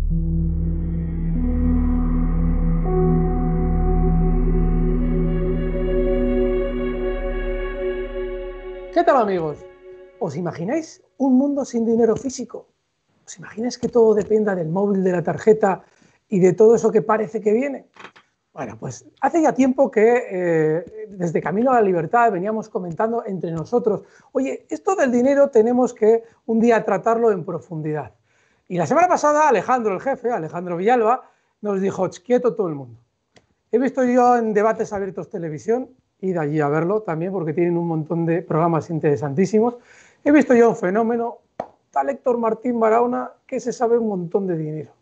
¿Qué tal, amigos? ¿Os imagináis un mundo sin dinero físico? ¿Os imagináis que todo dependa del móvil, de la tarjeta y de todo eso que parece que viene? Bueno, pues hace ya tiempo que desde Camino a la Libertad veníamos comentando entre nosotros, oye, esto del dinero tenemos que un día tratarlo en profundidad. Y la semana pasada Alejandro, el jefe, Alejandro Villalba, nos dijo, quieto todo el mundo. He visto yo en Debates Abiertos Televisión, id allí a verlo también porque tienen un montón de programas interesantísimos, he visto yo un fenómeno, tal Héctor Martín Barahona, que se sabe un montón de dinero.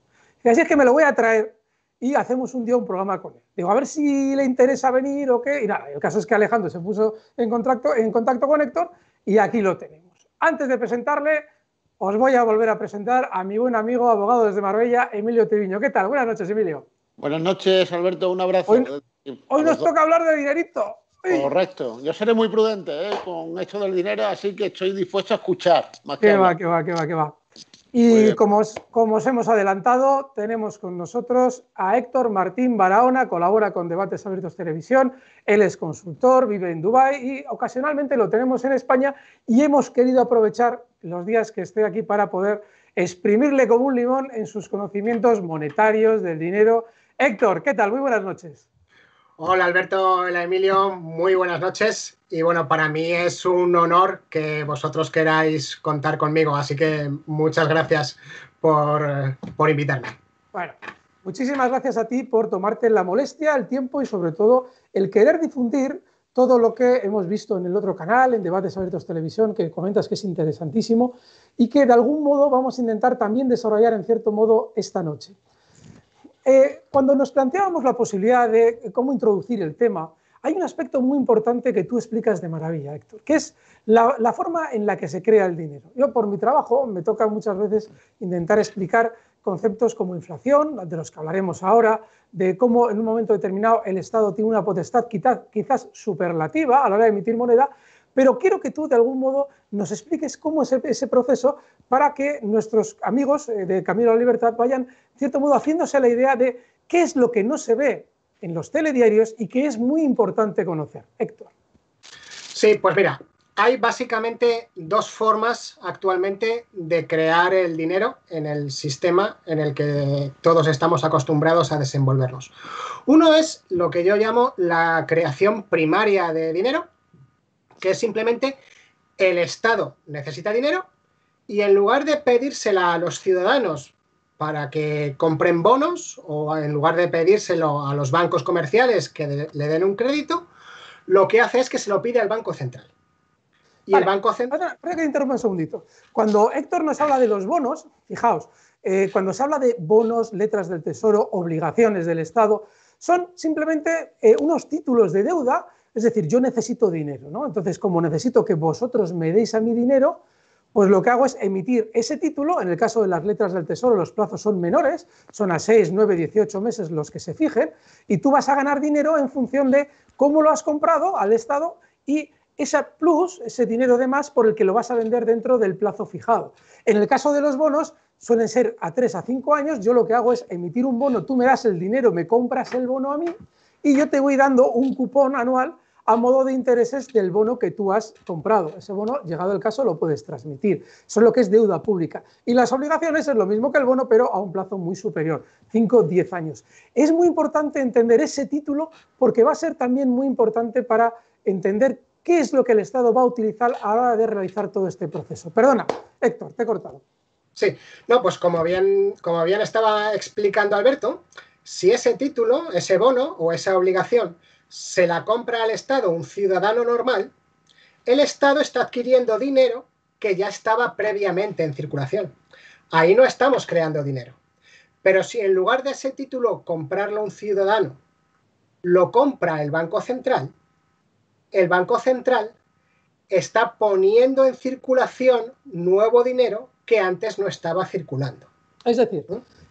Y así es que me lo voy a traer y hacemos un día un programa con él. Digo, a ver si le interesa venir o qué. Y nada, el caso es que Alejandro se puso en contacto con Héctor y aquí lo tenemos. Antes de presentarle, os voy a volver a presentar a mi buen amigo, abogado desde Marbella, Emilio Triviño. ¿Qué tal? Buenas noches, Emilio. Buenas noches, Alberto. Un abrazo. Hoy nos toca hablar de dinerito. Correcto. Yo seré muy prudente con esto del dinero, así que estoy dispuesto a escuchar. ¿Qué va? Y como os hemos adelantado, tenemos con nosotros a Héctor Martín Barahona, colabora con Debates Abiertos Televisión, él es consultor, vive en Dubái y ocasionalmente lo tenemos en España y hemos querido aprovechar los días que esté aquí para poder exprimirle como un limón en sus conocimientos monetarios, del dinero. Héctor, ¿qué tal? Muy buenas noches. Hola Alberto, hola Emilio, muy buenas noches y bueno, para mí es un honor que vosotros queráis contar conmigo, así que muchas gracias por invitarme. Bueno, muchísimas gracias a ti por tomarte la molestia, el tiempo y sobre todo el querer difundir todo lo que hemos visto en el otro canal, en Debates Abiertos Televisión, que comentas que es interesantísimo y que de algún modo vamos a intentar también desarrollar en cierto modo esta noche. Cuando nos planteábamos la posibilidad de cómo introducir el tema, hay un aspecto muy importante que tú explicas de maravilla, Héctor, que es la forma en la que se crea el dinero. Yo, por mi trabajo, me toca muchas veces intentar explicar conceptos como inflación, de los que hablaremos ahora, de cómo en un momento determinado el Estado tiene una potestad quizás superlativa a la hora de emitir moneda, pero quiero que tú de algún modo nos expliques cómo es ese proceso para que nuestros amigos de Camino a la Libertad vayan, de cierto modo, haciéndose la idea de qué es lo que no se ve en los telediarios y que es muy importante conocer. Héctor. Sí, pues mira, hay básicamente dos formas actualmente de crear el dinero en el sistema en el que todos estamos acostumbrados a desenvolvernos. Uno es lo que yo llamo la creación primaria de dinero, que es simplemente el Estado necesita dinero y en lugar de pedírsela a los ciudadanos para que compren bonos o en lugar de pedírselo a los bancos comerciales que le den un crédito, lo que hace es que se lo pide al Banco Central. Y vale, el Banco Central... Espera que interrumpa un segundito. Cuando Héctor nos habla de los bonos, fijaos, cuando se habla de bonos, letras del tesoro, obligaciones del Estado, son simplemente unos títulos de deuda. Es decir, yo necesito dinero, ¿no? Entonces, como necesito que vosotros me deis a mi dinero, pues lo que hago es emitir ese título. En el caso de las letras del tesoro, los plazos son menores, son a 6, 9, 18 meses los que se fijen, y tú vas a ganar dinero en función de cómo lo has comprado al Estado y ese plus, ese dinero de más por el que lo vas a vender dentro del plazo fijado. En el caso de los bonos, suelen ser a 3 a 5 años, yo lo que hago es emitir un bono, tú me das el dinero, me compras el bono a mí, y yo te voy dando un cupón anual a modo de intereses del bono que tú has comprado. Ese bono, llegado el caso, lo puedes transmitir. Eso es lo que es deuda pública. Y las obligaciones es lo mismo que el bono, pero a un plazo muy superior, 5 o 10 años. Es muy importante entender ese título porque va a ser también muy importante para entender qué es lo que el Estado va a utilizar a la hora de realizar todo este proceso. Perdona, Héctor, te he cortado. Sí, no, pues como bien estaba explicando Alberto, si ese título, ese bono o esa obligación se la compra al Estado un ciudadano normal, el Estado está adquiriendo dinero que ya estaba previamente en circulación. Ahí no estamos creando dinero. Pero si en lugar de ese título comprarlo un ciudadano, lo compra el Banco Central está poniendo en circulación nuevo dinero que antes no estaba circulando. Es decir,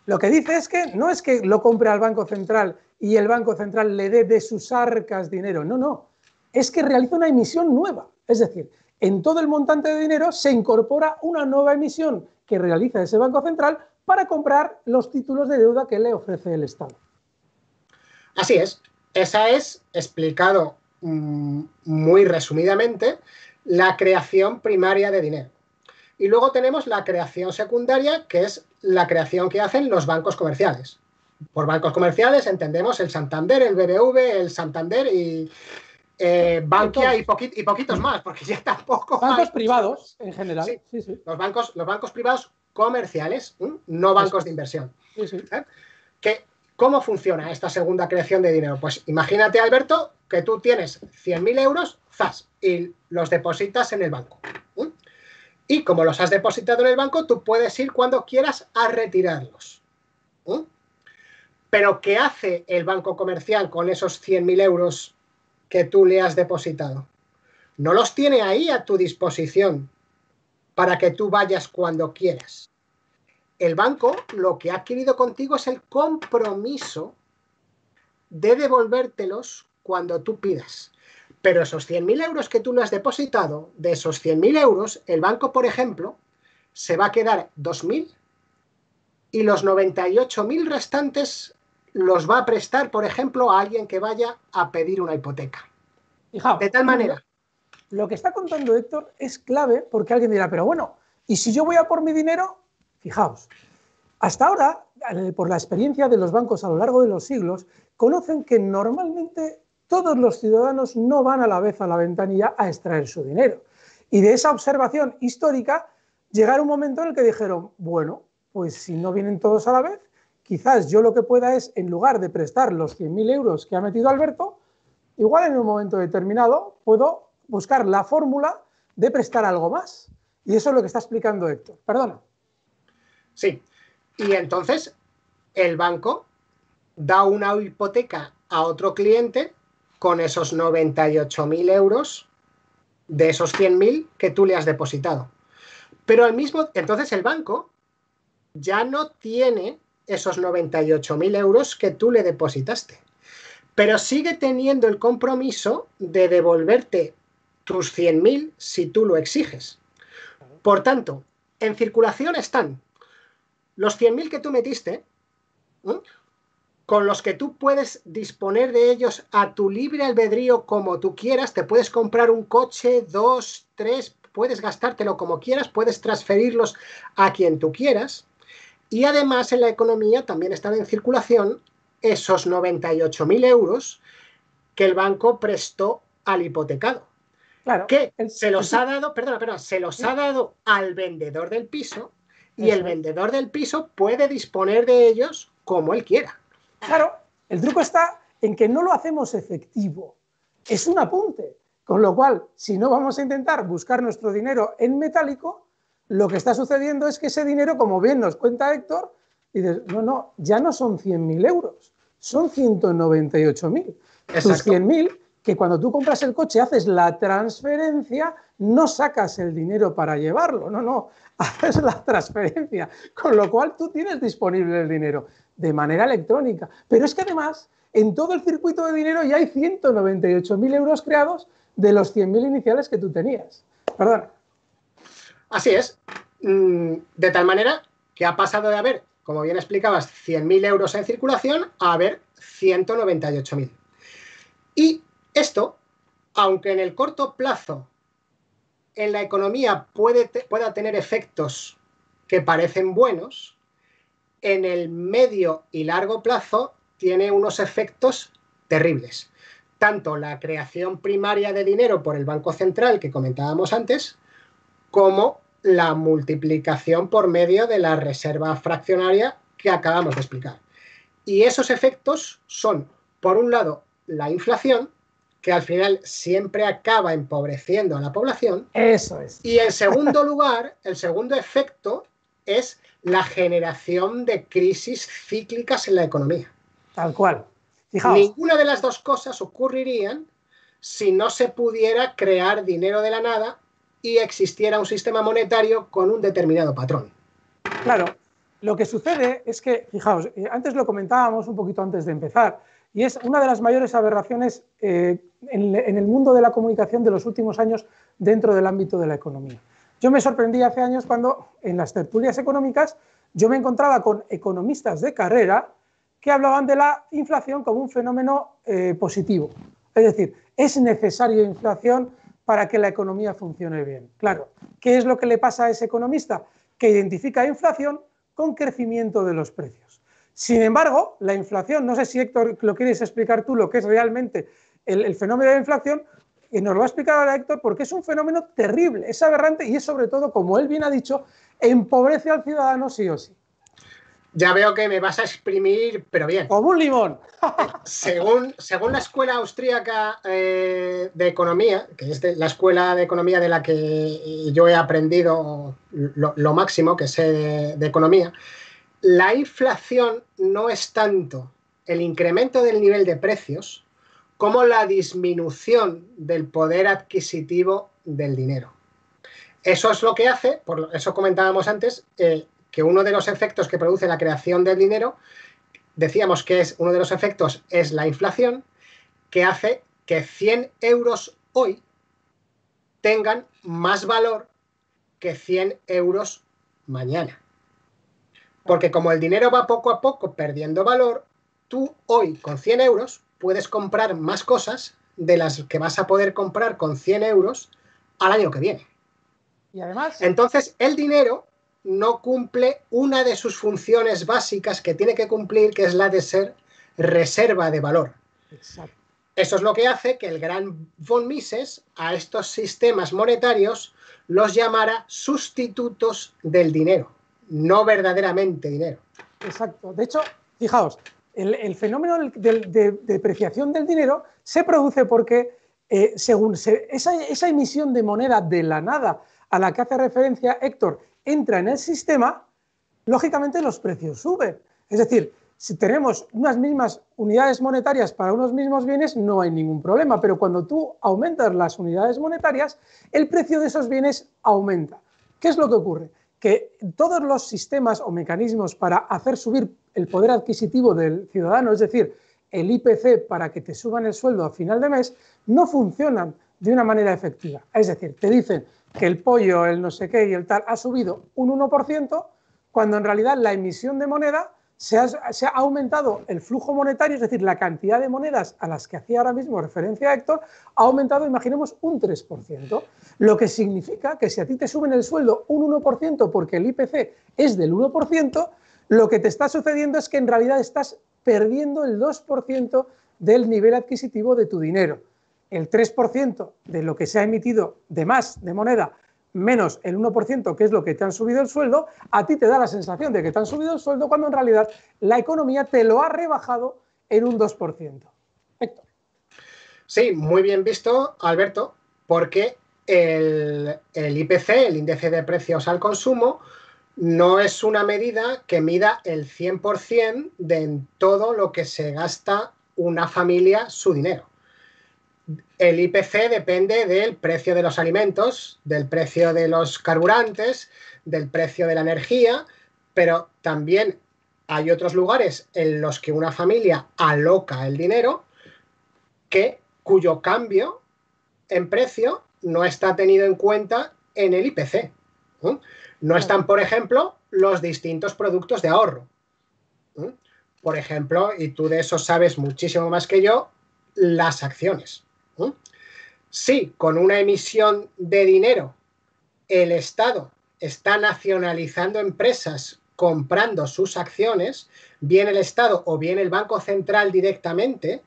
lo que dice es que no es que lo compre al Banco Central y el Banco Central le dé de sus arcas dinero, no, es que realiza una emisión nueva, es decir, en todo el montante de dinero se incorpora una nueva emisión que realiza ese Banco Central para comprar los títulos de deuda que le ofrece el Estado. Así es. Esa es, explicado muy resumidamente, la creación primaria de dinero. Y luego tenemos la creación secundaria, que es la creación que hacen los bancos comerciales. Por bancos comerciales entendemos el Santander, el BBV, el Santander y Bankia y poquitos más, porque ya tampoco bancos hay privados en general. Sí, sí, sí. Los bancos privados comerciales, no bancos de inversión. Sí, sí. ¿Cómo funciona esta segunda creación de dinero? Pues imagínate, Alberto, que tú tienes 100.000 euros, ¡zas!, y los depositas en el banco. Y como los has depositado en el banco, tú puedes ir cuando quieras a retirarlos. Pero ¿qué hace el banco comercial con esos 100.000 euros que tú le has depositado? No los tiene ahí a tu disposición para que tú vayas cuando quieras. El banco lo que ha adquirido contigo es el compromiso de devolvértelos cuando tú pidas. Pero esos 100.000 euros que tú le has depositado, de esos 100.000 euros, el banco, por ejemplo, se va a quedar 2.000 y los 98.000 restantes los va a prestar, por ejemplo, a alguien que vaya a pedir una hipoteca. Fijaos, de tal manera. Lo que está contando Héctor es clave porque alguien dirá, pero bueno, ¿y si yo voy a por mi dinero? Fijaos, hasta ahora, por la experiencia de los bancos a lo largo de los siglos, conocen que normalmente todos los ciudadanos no van a la vez a la ventanilla a extraer su dinero. Y de esa observación histórica, llegará un momento en el que dijeron, bueno, pues si no vienen todos a la vez, quizás yo lo que pueda es, en lugar de prestar los 100.000 euros que ha metido Alberto, igual en un momento determinado puedo buscar la fórmula de prestar algo más. Y eso es lo que está explicando Héctor. Perdona. Sí. Y entonces el banco da una hipoteca a otro cliente con esos 98.000 euros de esos 100.000 que tú le has depositado. Pero entonces el banco ya no tiene esos 98.000 euros que tú le depositaste, pero sigue teniendo el compromiso de devolverte tus 100.000 si tú lo exiges. Por tanto, en circulación están los 100.000 que tú metiste, con los que tú puedes disponer de ellos a tu libre albedrío como tú quieras. Te puedes comprar un coche, 2, 3, puedes gastártelo como quieras, puedes transferirlos a quien tú quieras. Y además en la economía también están en circulación esos 98.000 euros que el banco prestó al hipotecado. Claro, que se los ha dado al vendedor del piso y el vendedor del piso puede disponer de ellos como él quiera. Claro, el truco está en que no lo hacemos efectivo, es un apunte, con lo cual, si no vamos a intentar buscar nuestro dinero en metálico, lo que está sucediendo es que ese dinero, como bien nos cuenta Héctor, dices, no, ya no son 100.000 euros, son 198.000. Tus 100.000, que cuando tú compras el coche haces la transferencia, no sacas el dinero para llevarlo, no, haces la transferencia, con lo cual tú tienes disponible el dinero de manera electrónica. Pero es que además, en todo el circuito de dinero ya hay 198.000 euros creados de los 100.000 iniciales que tú tenías. Perdona. Así es. De tal manera que ha pasado de haber, como bien explicabas, 100.000 euros en circulación a haber 198.000. Y esto, aunque en el corto plazo en la economía pueda tener efectos que parecen buenos, en el medio y largo plazo tiene unos efectos terribles. Tanto la creación primaria de dinero por el Banco Central que comentábamos antes, como la multiplicación por medio de la reserva fraccionaria que acabamos de explicar. Y esos efectos son, por un lado, la inflación, que al final siempre acaba empobreciendo a la población. Eso es. Y en segundo lugar, el segundo efecto es la generación de crisis cíclicas en la economía. Tal cual. Fijaos. Ninguna de las dos cosas ocurrirían si no se pudiera crear dinero de la nada y existiera un sistema monetario con un determinado patrón. Claro, lo que sucede es que, fijaos, antes lo comentábamos un poquito antes de empezar, y es una de las mayores aberraciones en el mundo de la comunicación de los últimos años dentro del ámbito de la economía. Yo me sorprendí hace años cuando en las tertulias económicas yo me encontraba con economistas de carrera que hablaban de la inflación como un fenómeno positivo. Es decir, es necesario inflación para que la economía funcione bien. Claro, ¿qué es lo que le pasa a ese economista? Que identifica inflación con crecimiento de los precios. Sin embargo, la inflación, no sé si Héctor lo quieres explicar tú, lo que es realmente el fenómeno de la inflación, y nos lo va a explicar ahora Héctor, porque es un fenómeno terrible, es aberrante y es sobre todo, como él bien ha dicho, empobrece al ciudadano sí o sí. Ya veo que me vas a exprimir, pero bien. Como un limón. Según la Escuela Austríaca de Economía, que es la escuela de economía de la que yo he aprendido lo máximo que sé de economía, la inflación no es tanto el incremento del nivel de precios como la disminución del poder adquisitivo del dinero. Eso es lo que hace, por eso comentábamos antes, que uno de los efectos que produce la creación del dinero, decíamos que uno de los efectos es la inflación, que hace que 100 euros hoy tengan más valor que 100 euros mañana. Porque como el dinero va poco a poco perdiendo valor, tú hoy con 100 euros puedes comprar más cosas de las que vas a poder comprar con 100 euros al año que viene. Y además, entonces el dinero no cumple una de sus funciones básicas que tiene que cumplir, que es la de ser reserva de valor. exacto. Eso es lo que hace que el gran von Mises a estos sistemas monetarios los llamara sustitutos del dinero, no verdaderamente dinero. Exacto. De hecho, fijaos, el fenómeno de depreciación del dinero se produce porque según esa emisión de moneda de la nada a la que hace referencia Héctor entra en el sistema, lógicamente los precios suben. Es decir, si tenemos unas mismas unidades monetarias para unos mismos bienes, no hay ningún problema, pero cuando tú aumentas las unidades monetarias, el precio de esos bienes aumenta. ¿Qué es lo que ocurre? Que todos los sistemas o mecanismos para hacer subir el poder adquisitivo del ciudadano, es decir, el IPC para que te suban el sueldo a final de mes, no funcionan de una manera efectiva. Es decir, te dicen que el pollo, el no sé qué y el tal ha subido un 1%, cuando en realidad la emisión de moneda se ha aumentado el flujo monetario, es decir, la cantidad de monedas a las que hacía ahora mismo referencia Héctor, ha aumentado, imaginemos, un 3%, lo que significa que si a ti te suben el sueldo un 1% porque el IPC es del 1%, lo que te está sucediendo es que en realidad estás perdiendo el 2% del nivel adquisitivo de tu dinero. El 3% de lo que se ha emitido de más de moneda menos el 1%, que es lo que te han subido el sueldo, a ti te da la sensación de que te han subido el sueldo cuando en realidad la economía te lo ha rebajado en un 2%. Héctor. Sí, muy bien visto, Alberto, porque el IPC, el índice de precios al consumo, no es una medida que mida el 100% de todo lo que se gasta una familia su dinero. El IPC depende del precio de los alimentos, del precio de los carburantes, del precio de la energía, pero también hay otros lugares en los que una familia aloca el dinero cuyo cambio en precio no está tenido en cuenta en el IPC. No están, por ejemplo, los distintos productos de ahorro. Por ejemplo, y tú de eso sabes muchísimo más que yo, las acciones. Si con una emisión de dinero el Estado está nacionalizando empresas comprando sus acciones, bien el Estado o bien el Banco Central directamente,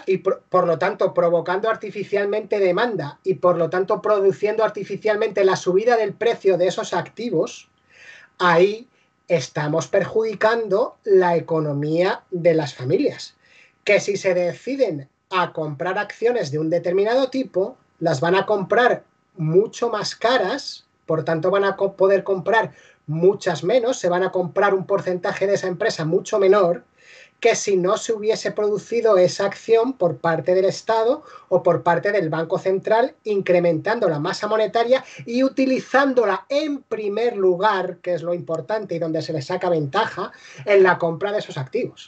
y por lo tanto provocando artificialmente demanda y por lo tanto produciendo artificialmente la subida del precio de esos activos, ahí estamos perjudicando la economía de las familias, que si se deciden a comprar acciones de un determinado tipo, las van a comprar mucho más caras, por tanto van a poder comprar muchas menos, se van a comprar un porcentaje de esa empresa mucho menor, que si no se hubiese producido esa acción por parte del Estado o por parte del Banco Central, incrementando la masa monetaria y utilizándola en primer lugar, que es lo importante y donde se le saca ventaja, en la compra de esos activos.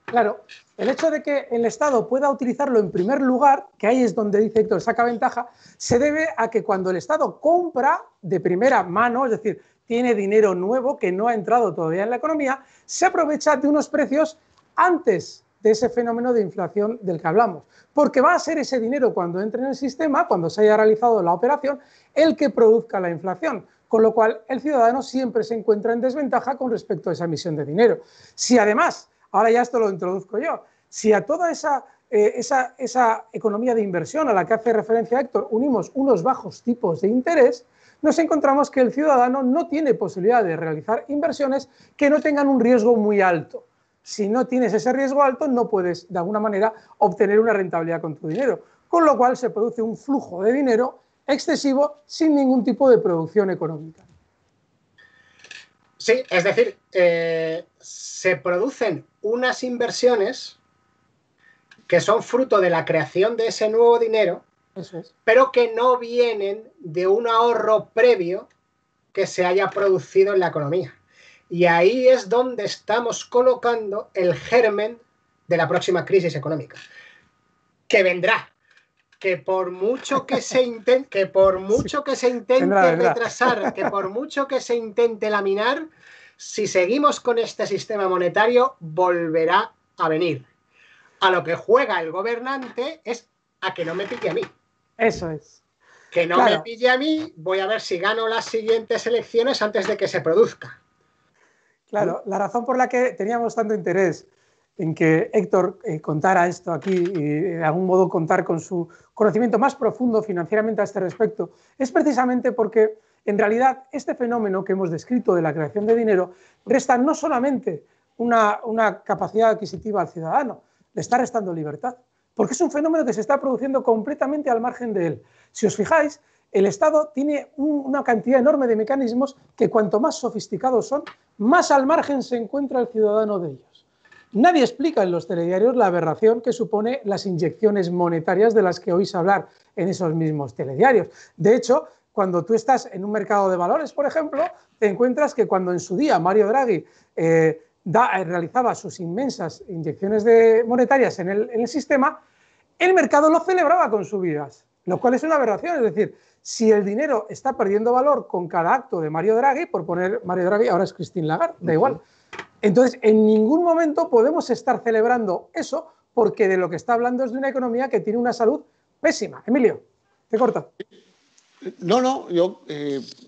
Claro, el hecho de que el Estado pueda utilizarlo en primer lugar, que ahí es donde dice Héctor saca ventaja, se debe a que cuando el Estado compra de primera mano, es decir, tiene dinero nuevo que no ha entrado todavía en la economía, se aprovecha de unos precios antes de ese fenómeno de inflación del que hablamos, porque va a ser ese dinero cuando entre en el sistema, cuando se haya realizado la operación, el que produzca la inflación, con lo cual el ciudadano siempre se encuentra en desventaja con respecto a esa emisión de dinero. Si además, ahora ya esto lo introduzco yo, si a toda esa economía de inversión a la que hace referencia Héctor unimos unos bajos tipos de interés, nos encontramos que el ciudadano no tiene posibilidad de realizar inversiones que no tengan un riesgo muy alto. Si no tienes ese riesgo alto, no puedes, de alguna manera, obtener una rentabilidad con tu dinero. Con lo cual se produce un flujo de dinero excesivo sin ningún tipo de producción económica. Sí, es decir, se producen unas inversiones que son fruto de la creación de ese nuevo dinero, eso es, pero que no vienen de un ahorro previo que se haya producido en la economía. Y ahí es donde estamos colocando el germen de la próxima crisis económica, que vendrá, que por mucho que se intente, retrasar, que por mucho que se intente laminar, si seguimos con este sistema monetario, volverá a venir. A lo que juega el gobernante es a que no me pille a mí. Eso es. Que no me pille a mí, voy a ver si gano las siguientes elecciones antes de que se produzca. Claro, la razón por la que teníamos tanto interés en que Héctor contara esto aquí y de algún modo contar con su conocimiento más profundo financieramente a este respecto es precisamente porque en realidad este fenómeno que hemos descrito de la creación de dinero resta no solamente una capacidad adquisitiva al ciudadano, le está restando libertad, porque es un fenómeno que se está produciendo completamente al margen de él. Si os fijáis, el Estado tiene una cantidad enorme de mecanismos que cuanto más sofisticados son, más al margen se encuentra el ciudadano de ellos. Nadie explica en los telediarios la aberración que supone las inyecciones monetarias de las que oís hablar en esos mismos telediarios. De hecho, cuando tú estás en un mercado de valores, por ejemplo, te encuentras que cuando en su día Mario Draghi realizaba sus inmensas inyecciones monetarias en el sistema, el mercado lo celebraba con subidas, lo cual es una aberración. Es decir, si el dinero está perdiendo valor con cada acto de Mario Draghi, por poner Mario Draghi, ahora es Christine Lagarde, da igual. Entonces, en ningún momento podemos estar celebrando eso porque de lo que está hablando es de una economía que tiene una salud pésima. Emilio, te corto. No, yo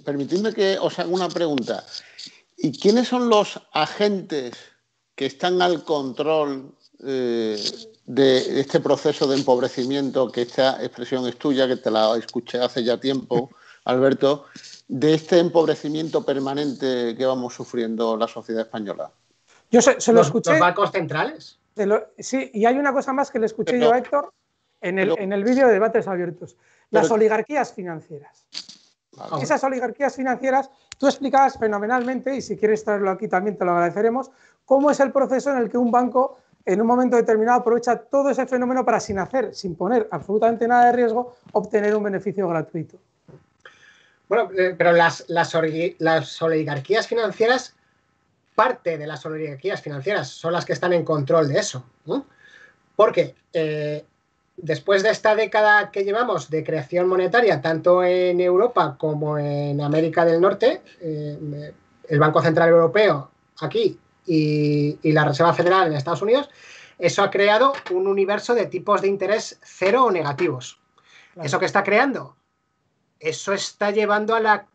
permitidme que os haga una pregunta. ¿Y quiénes son los agentes que están al control de este proceso de empobrecimiento, que esta expresión es tuya, que te la escuché hace ya tiempo, Alberto, de este empobrecimiento permanente que vamos sufriendo la sociedad española? Yo se lo escuché. ¿Los bancos centrales? Sí, y hay una cosa más que le escuché yo a Héctor en el vídeo de Debates Abiertos. Las oligarquías financieras. Vale. Esas oligarquías financieras, tú explicabas fenomenalmente, y si quieres traerlo aquí también te lo agradeceremos, cómo es el proceso en el que un banco en un momento determinado aprovecha todo ese fenómeno para, sin poner absolutamente nada de riesgo, obtener un beneficio gratuito. Bueno, pero las oligarquías financieras, parte de las oligarquías financieras son las que están en control de eso, ¿no? Porque después de esta década que llevamos de creación monetaria, tanto en Europa como en América del Norte, el Banco Central Europeo aquí y la Reserva Federal en Estados Unidos, eso ha creado un universo de tipos de interés cero o negativos. Claro. ¿Eso qué está creando? Eso está llevando a la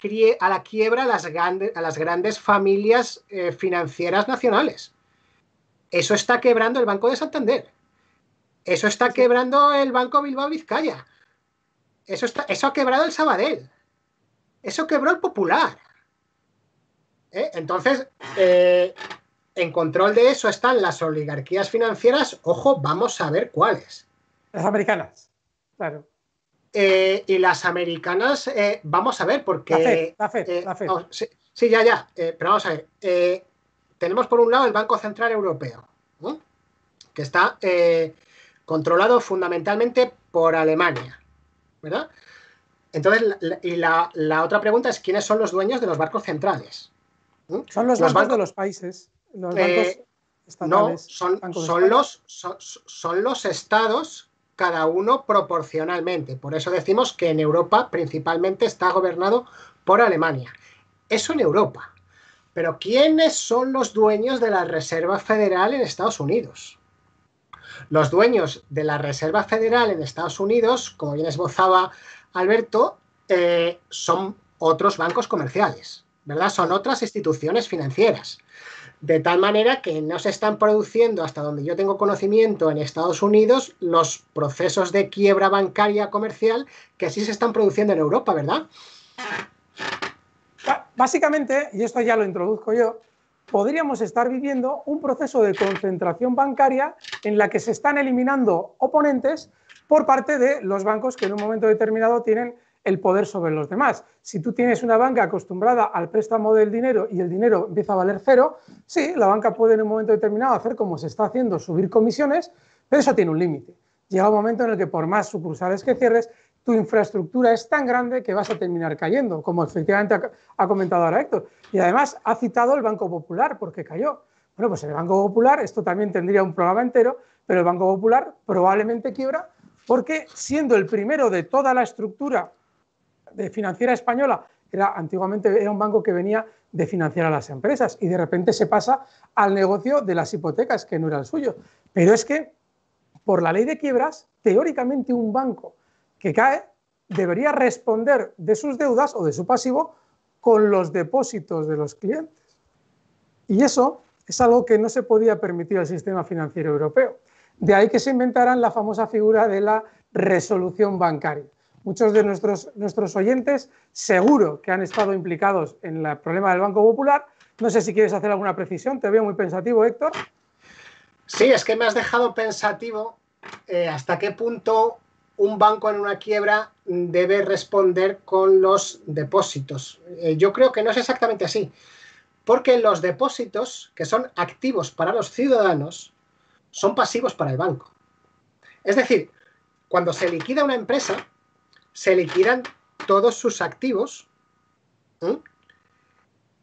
quiebra a las grandes familias financieras nacionales. Eso está quebrando el Banco de Santander. Eso está quebrando el Banco Bilbao Vizcaya. Eso ha quebrado el Sabadell. Eso quebró el Popular. Entonces, en control de eso están las oligarquías financieras. Ojo, vamos a ver cuáles. Las americanas, claro. Y las americanas, vamos a ver, porque... La FED. Oh, sí, ya. Pero vamos a ver. Tenemos por un lado el Banco Central Europeo, ¿no? Que está controlado fundamentalmente por Alemania, ¿verdad? Entonces, la otra pregunta es ¿quiénes son los dueños de los bancos centrales? Son los bancos de los países. Los bancos estatales. No, son los estados, cada uno proporcionalmente. Por eso decimos que en Europa principalmente está gobernado por Alemania. Eso en Europa. Pero ¿quiénes son los dueños de la Reserva Federal en Estados Unidos? Los dueños de la Reserva Federal en Estados Unidos, como bien esbozaba Alberto, son otros bancos comerciales, ¿verdad? Son otras instituciones financieras. De tal manera que no se están produciendo, hasta donde yo tengo conocimiento, en Estados Unidos, los procesos de quiebra bancaria comercial que sí se están produciendo en Europa, ¿verdad? Básicamente, y esto ya lo introduzco yo, podríamos estar viviendo un proceso de concentración bancaria en la que se están eliminando oponentes por parte de los bancos que en un momento determinado tienen el poder sobre los demás. Si tú tienes una banca acostumbrada al préstamo del dinero y el dinero empieza a valer cero, sí, la banca puede en un momento determinado hacer como se está haciendo, subir comisiones, pero eso tiene un límite. Llega un momento en el que por más sucursales que cierres, tu infraestructura es tan grande que vas a terminar cayendo, como efectivamente ha comentado ahora Héctor. Y además ha citado el Banco Popular, porque cayó. Bueno, pues el Banco Popular, esto también tendría un programa entero, pero el Banco Popular probablemente quiebra porque siendo el primero de toda la estructura de financiera española, antiguamente era un banco que venía de financiar a las empresas y de repente se pasa al negocio de las hipotecas, que no era el suyo. Pero es que, por la ley de quiebras, teóricamente un banco que cae debería responder de sus deudas o de su pasivo con los depósitos de los clientes. Y eso es algo que no se podía permitir al sistema financiero europeo. De ahí que se inventaran la famosa figura de la resolución bancaria. Muchos de nuestros oyentes seguro que han estado implicados en el problema del Banco Popular. No sé si quieres hacer alguna precisión, te veo muy pensativo, Héctor. Sí, es que me has dejado pensativo hasta qué punto un banco en una quiebra debe responder con los depósitos. Yo creo que no es exactamente así, porque los depósitos, que son activos para los ciudadanos, son pasivos para el banco. Es decir, cuando se liquida una empresa, se liquidan todos sus activos, ¿eh?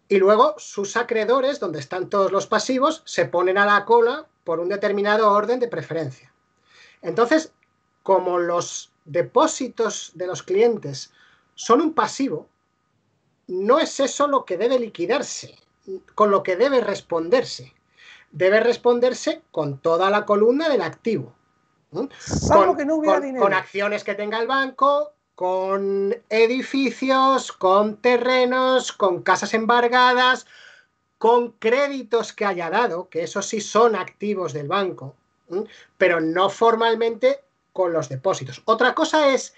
Y luego sus acreedores, donde están todos los pasivos, se ponen a la cola por un determinado orden de preferencia. Entonces, como los depósitos de los clientes son un pasivo, no es eso lo que debe liquidarse, con lo que debe responderse. Debe responderse con toda la columna del activo. Salvo que no hubiera dinero. Con acciones que tenga el banco, con edificios, con terrenos, con casas embargadas, con créditos que haya dado, que esos sí son activos del banco, pero no formalmente con los depósitos. Otra cosa es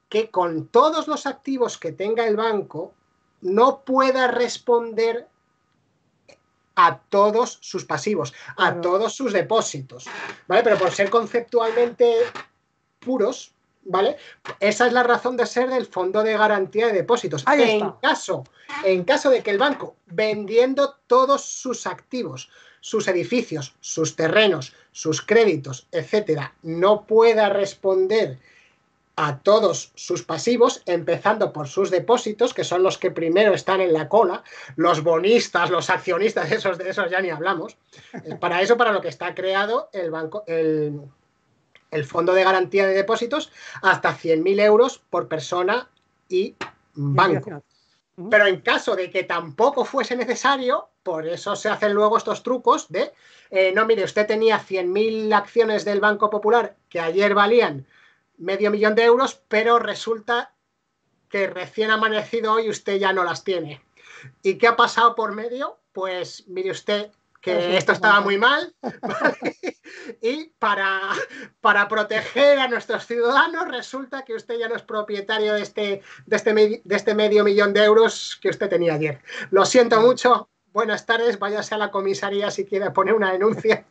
que con todos los activos que tenga el banco no pueda responder a todos sus pasivos, a todos sus depósitos, ¿vale? Pero por ser conceptualmente puros, ¿vale? Esa es la razón de ser del Fondo de Garantía de Depósitos. En caso de que el banco, vendiendo todos sus activos, sus edificios, sus terrenos, sus créditos, etcétera, no pueda responder a todos sus pasivos, empezando por sus depósitos, que son los que primero están en la cola, los bonistas, los accionistas, de esos ya ni hablamos. Para eso, para lo que está creado el banco, el Fondo de Garantía de Depósitos, hasta 100.000 euros por persona y banco. Pero en caso de que tampoco fuese necesario, por eso se hacen luego estos trucos de, no, mire, usted tenía 100.000 acciones del Banco Popular que ayer valían $500.000 de euros, pero resulta que recién amanecido hoy usted ya no las tiene. ¿Y qué ha pasado por medio? Pues mire usted que esto estaba muy mal, ¿vale? Y para proteger a nuestros ciudadanos resulta que usted ya no es propietario de este $500.000 de euros que usted tenía ayer. Lo siento mucho, buenas tardes, váyase a la comisaría si quiere poner una denuncia.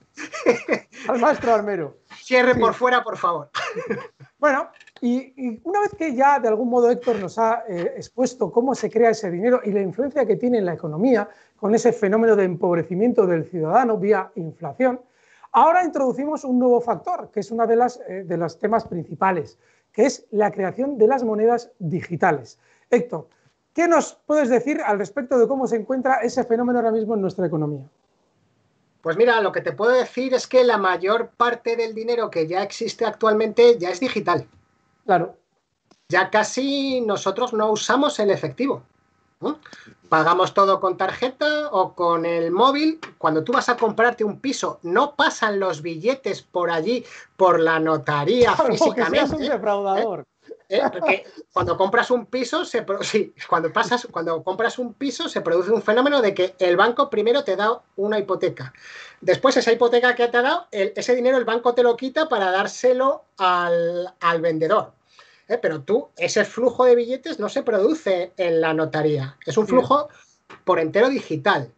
Al maestro armero. Cierre por fuera, por favor. Bueno, y una vez que ya de algún modo Héctor nos ha expuesto cómo se crea ese dinero y la influencia que tiene en la economía con ese fenómeno de empobrecimiento del ciudadano vía inflación, ahora introducimos un nuevo factor, que es uno de los temas principales, que es la creación de las monedas digitales. Héctor, ¿qué nos puedes decir al respecto de cómo se encuentra ese fenómeno ahora mismo en nuestra economía? Pues mira, lo que te puedo decir es que la mayor parte del dinero que ya existe actualmente ya es digital. Claro. Ya casi nosotros no usamos el efectivo, ¿no? pagamos todo con tarjeta o con el móvil. Cuando tú vas a comprarte un piso, no pasan los billetes por allí, por la notaría físicamente. Que seas un defraudador. Porque cuando compras un piso, cuando compras un piso se produce un fenómeno de que el banco primero te da una hipoteca. Después esa hipoteca que te ha dado, ese dinero el banco te lo quita para dárselo al vendedor. Pero ese flujo de billetes no se produce en la notaría. Es un flujo por entero digital.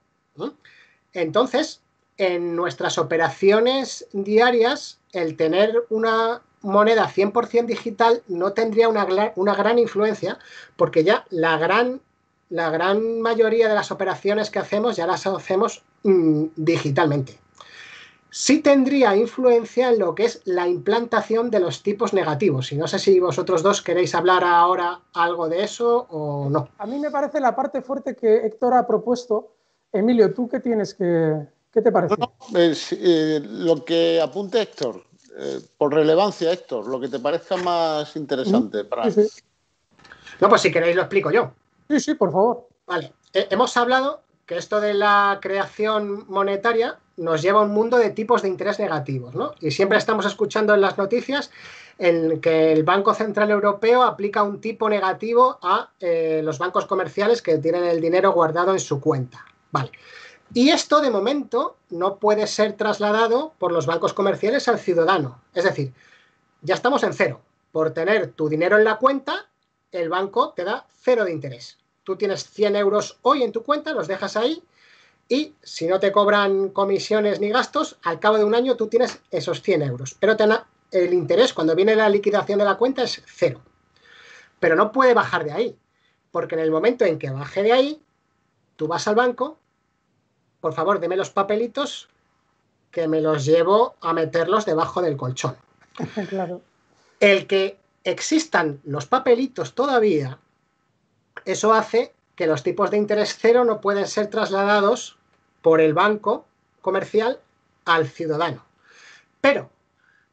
Entonces, en nuestras operaciones diarias, el tener una moneda 100% digital no tendría una gran influencia, porque ya la gran mayoría de las operaciones que hacemos ya las hacemos digitalmente. Sí tendría influencia en lo que es la implantación de los tipos negativos. Y no sé si vosotros dos queréis hablar ahora algo de eso o no. A mí me parece la parte fuerte que Héctor ha propuesto. Emilio, ¿tú qué tienes qué te parece? Lo que apunte Héctor, por relevancia, Héctor, lo que te parezca más interesante. Sí. No, pues si queréis lo explico yo. Sí, por favor. Vale, hemos hablado que esto de la creación monetaria nos lleva a un mundo de tipos de interés negativos, ¿no? Y siempre estamos escuchando en las noticias en que el Banco Central Europeo aplica un tipo negativo a los bancos comerciales que tienen el dinero guardado en su cuenta. Vale. Y esto, de momento, no puede ser trasladado por los bancos comerciales al ciudadano. Es decir, ya estamos en cero. Por tener tu dinero en la cuenta, el banco te da 0 de interés. Tú tienes 100 euros hoy en tu cuenta, los dejas ahí, y si no te cobran comisiones ni gastos, al cabo de un año tú tienes esos 100 euros. Pero el interés, cuando viene la liquidación de la cuenta, es 0. Pero no puede bajar de ahí, porque en el momento en que baje de ahí, tú vas al banco, por favor, deme los papelitos que me los llevo a meterlos debajo del colchón. Claro. El que existan los papelitos todavía, eso hace que los tipos de interés 0 no pueden ser trasladados por el banco comercial al ciudadano. Pero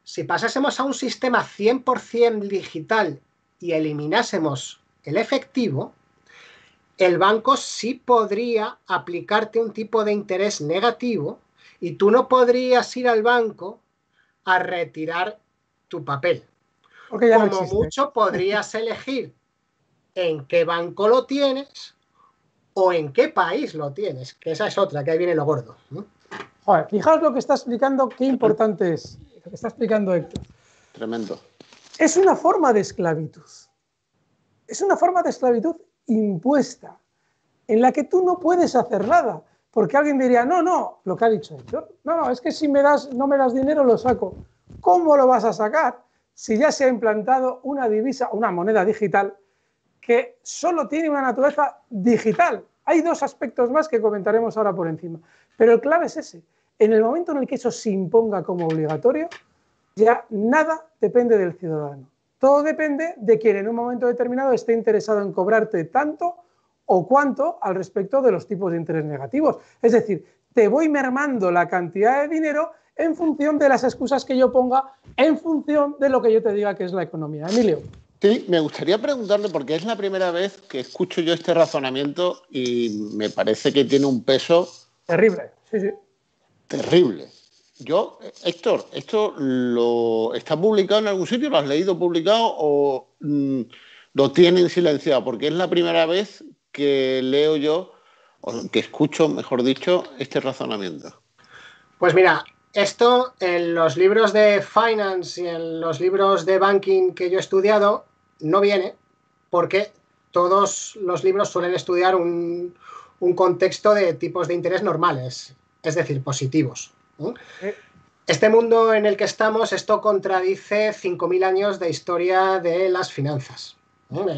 si pasásemos a un sistema 100% digital y eliminásemos el efectivo, el banco sí podría aplicarte un tipo de interés negativo y tú no podrías ir al banco a retirar tu papel. Porque ya Como no existe. mucho podrías elegir en qué banco lo tienes o en qué país lo tienes, que esa es otra, que ahí viene lo gordo, ¿no? Joder, fijaos lo que está explicando, qué importante es lo que está explicando Héctor. Tremendo. Es una forma de esclavitud. Es una forma de esclavitud impuesta, en la que tú no puedes hacer nada, porque alguien diría, no, lo que ha dicho Héctor, no, es que si no me das dinero lo saco. ¿Cómo lo vas a sacar si ya se ha implantado una divisa, una moneda digital que solo tiene una naturaleza digital? Hay dos aspectos más que comentaremos ahora por encima, pero el clave es ese. En el momento en el que eso se imponga como obligatorio, ya nada depende del ciudadano. Todo depende de quien en un momento determinado esté interesado en cobrarte tanto o cuánto al respecto de los tipos de interés negativos. Es decir, te voy mermando la cantidad de dinero en función de las excusas que yo ponga, en función de lo que yo te diga que es la economía. Emilio. Sí, me gustaría preguntarle, porque es la primera vez que escucho yo este razonamiento y me parece que tiene un peso... Terrible, sí. Terrible. Héctor, ¿esto está publicado en algún sitio? ¿Lo has leído publicado o lo tienen silenciado? Porque es la primera vez que leo yo, o que escucho, mejor dicho, este razonamiento. Pues mira, esto en los libros de finance y en los libros de banking que yo he estudiado no viene, porque todos los libros suelen estudiar un contexto de tipos de interés normales, es decir, positivos. Este mundo en el que estamos, esto contradice 5.000 años de historia de las finanzas.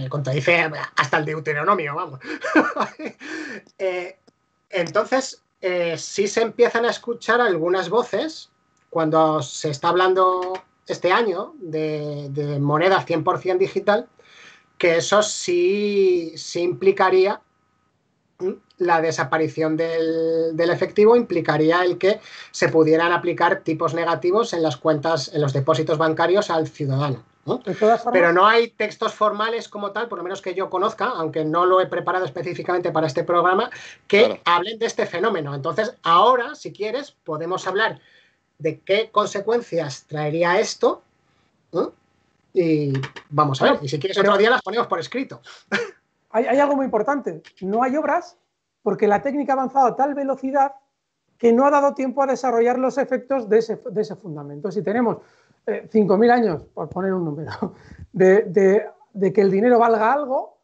Contradice hasta el Deuteronomio, vamos. Entonces, sí se empiezan a escuchar algunas voces cuando se está hablando este año de moneda 100% digital, que eso sí implicaría la desaparición del efectivo, implicaría el que se pudieran aplicar tipos negativos en las cuentas, en los depósitos bancarios al ciudadano. ¿no? De todas formas, pero no hay textos formales como tal, por lo menos que yo conozca, aunque no lo he preparado específicamente para este programa, que hablen de este fenómeno. Entonces, ahora, si quieres, podemos hablar de qué consecuencias traería esto, ¿no? Y vamos a ver, y si quieres otro día las ponemos por escrito. Hay algo muy importante, no hay obras porque la técnica ha avanzado a tal velocidad que no ha dado tiempo a desarrollar los efectos de ese fundamento. Si tenemos 5.000 años, por poner un número, de que el dinero valga algo,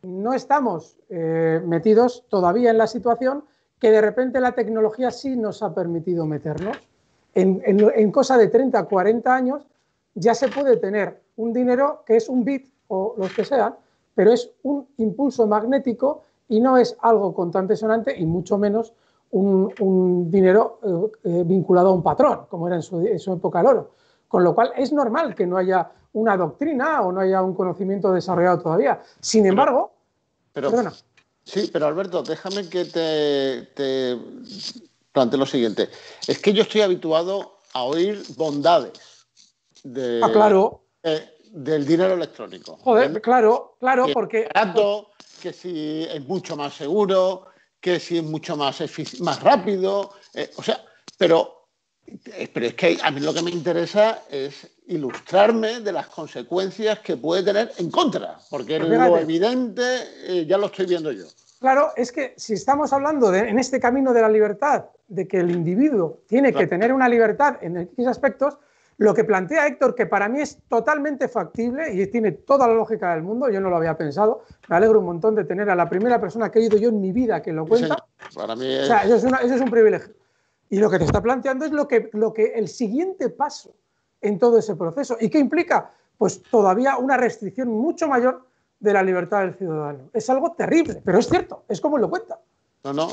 no estamos metidos todavía en la situación que de repente la tecnología sí nos ha permitido meternos. En cosa de 30, 40 años ya se puede tener un dinero que es un bit o los que sean, pero es un impulso magnético y no es algo contante sonante y mucho menos un dinero vinculado a un patrón, como era en su época el oro. Con lo cual es normal que no haya una doctrina o no haya un conocimiento desarrollado todavía. Sin embargo, perdona. Sí, pero Alberto, déjame que te plantee lo siguiente. Es que yo estoy habituado a oír bondades claro. Del dinero electrónico. Joder, claro, que porque... es barato, que si es mucho más seguro, que si es mucho más rápido, o sea, pero es que a mí lo que me interesa es ilustrarme de las consecuencias que puede tener en contra, porque pues lo evidente ya lo estoy viendo yo. Claro, es que si estamos hablando en este camino de la libertad, de que el individuo tiene que tener una libertad en X aspectos, lo que plantea Héctor, que para mí es totalmente factible y tiene toda la lógica del mundo, yo no lo había pensado, me alegro un montón de tener a la primera persona que he oído yo en mi vida que lo cuenta. Sí, para mí es... O sea, eso es un privilegio. Y lo que te está planteando es lo que el siguiente paso en todo ese proceso. ¿Y qué implica? Pues todavía una restricción mucho mayor de la libertad del ciudadano. Es algo terrible, pero es cierto, es como lo cuenta. No,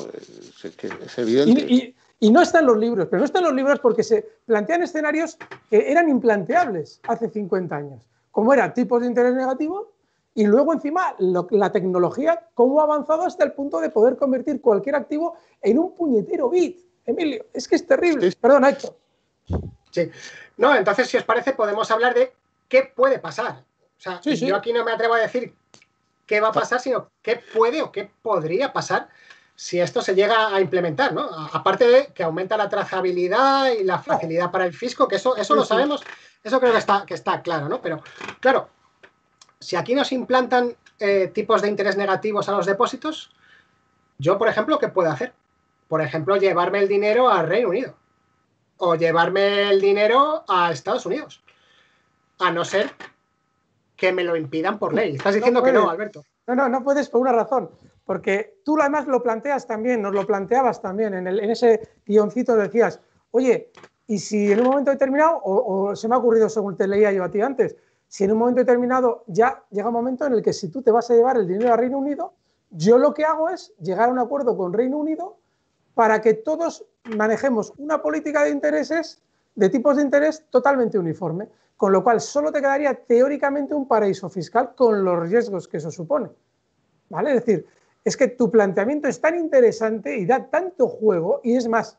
es evidente. Y no está en los libros, pero no está en los libros porque se plantean escenarios que eran implanteables hace 50 años, como eran tipos de interés negativos y luego encima la tecnología, cómo ha avanzado hasta el punto de poder convertir cualquier activo en un puñetero bit. Emilio, es que es terrible. Sí. Perdona, Héctor. Sí. No, entonces, si os parece, podemos hablar de qué puede pasar. O sea, yo aquí no me atrevo a decir qué va a pasar, sino qué puede o qué podría pasar si esto se llega a implementar, ¿no? Aparte de que aumenta la trazabilidad y la facilidad para el fisco, que eso lo sabemos, eso creo que está claro, ¿no? Pero, claro, si aquí nos implantan tipos de interés negativos a los depósitos, yo, por ejemplo, ¿qué puedo hacer? Por ejemplo, llevarme el dinero al Reino Unido o llevarme el dinero a Estados Unidos, a no ser que me lo impidan por ley. Estás diciendo que no, Alberto. No puedes por una razón, porque tú además lo planteas también, nos lo planteabas también en ese guioncito, decías, oye, y si en un momento determinado, o se me ha ocurrido según te leía yo a ti antes, si en un momento determinado ya llega un momento en el que si tú te vas a llevar el dinero a Reino Unido, yo lo que hago es llegar a un acuerdo con Reino Unido para que todos manejemos una política de intereses, de tipos de interés totalmente uniforme, con lo cual solo te quedaría teóricamente un paraíso fiscal con los riesgos que eso supone. ¿Vale? Es decir, es que tu planteamiento es tan interesante y da tanto juego, y es más,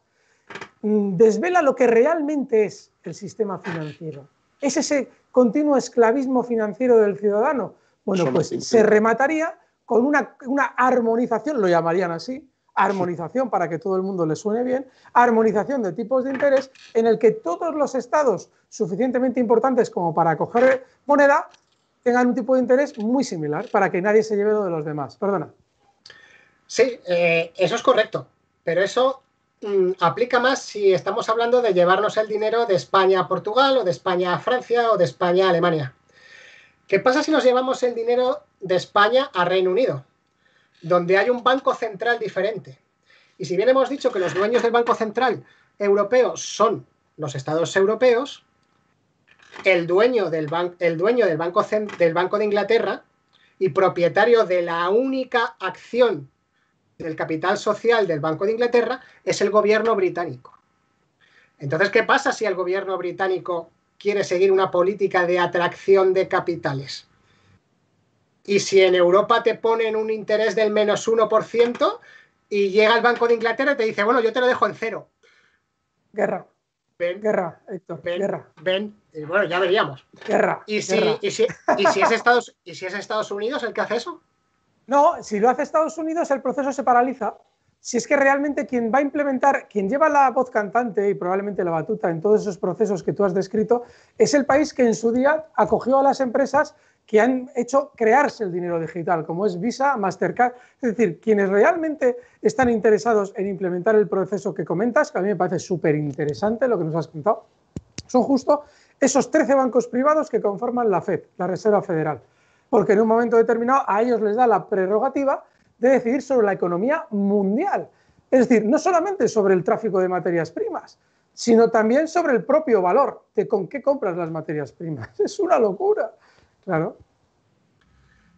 desvela lo que realmente es el sistema financiero. ¿Es ese continuo esclavismo financiero del ciudadano? Bueno, pues se remataría con una armonización, lo llamarían así, armonización para que todo el mundo le suene bien, armonización de tipos de interés en el que todos los estados suficientemente importantes como para acoger moneda tengan un tipo de interés muy similar para que nadie se lleve lo de los demás. Perdona. Sí, eso es correcto, pero eso aplica más si estamos hablando de llevarnos el dinero de España a Portugal o de España a Francia o de España a Alemania. ¿Qué pasa si nos llevamos el dinero de España a Reino Unido, donde hay un banco central diferente? Y si bien hemos dicho que los dueños del Banco Central Europeo son los estados europeos, el dueño del Banco de Inglaterra y propietario de la única acción del capital social del Banco de Inglaterra es el gobierno británico. Entonces, ¿qué pasa si el gobierno británico quiere seguir una política de atracción de capitales? Y si en Europa te ponen un interés del menos 1% y llega el Banco de Inglaterra y te dice, bueno, yo te lo dejo en cero. Guerra. ven, Guerra, Héctor, guerra. ven, y bueno, ya veríamos. Guerra. ¿Y si, guerra. y si es Estados Unidos el que hace eso? No, si lo hace Estados Unidos, el proceso se paraliza. Si es que realmente quien va a implementar, quien lleva la voz cantante y probablemente la batuta en todos esos procesos que tú has descrito, es el país que en su día acogió a las empresas que han hecho crearse el dinero digital, como es Visa, Mastercard. Es decir, quienes realmente están interesados en implementar el proceso que comentas, que a mí me parece súper interesante lo que nos has contado, son justo esos 13 bancos privados que conforman la FED, la Reserva Federal, porque en un momento determinado a ellos les da la prerrogativa de decidir sobre la economía mundial. Es decir, no solamente sobre el tráfico de materias primas, sino también sobre el propio valor de con qué compras las materias primas. Es una locura, claro.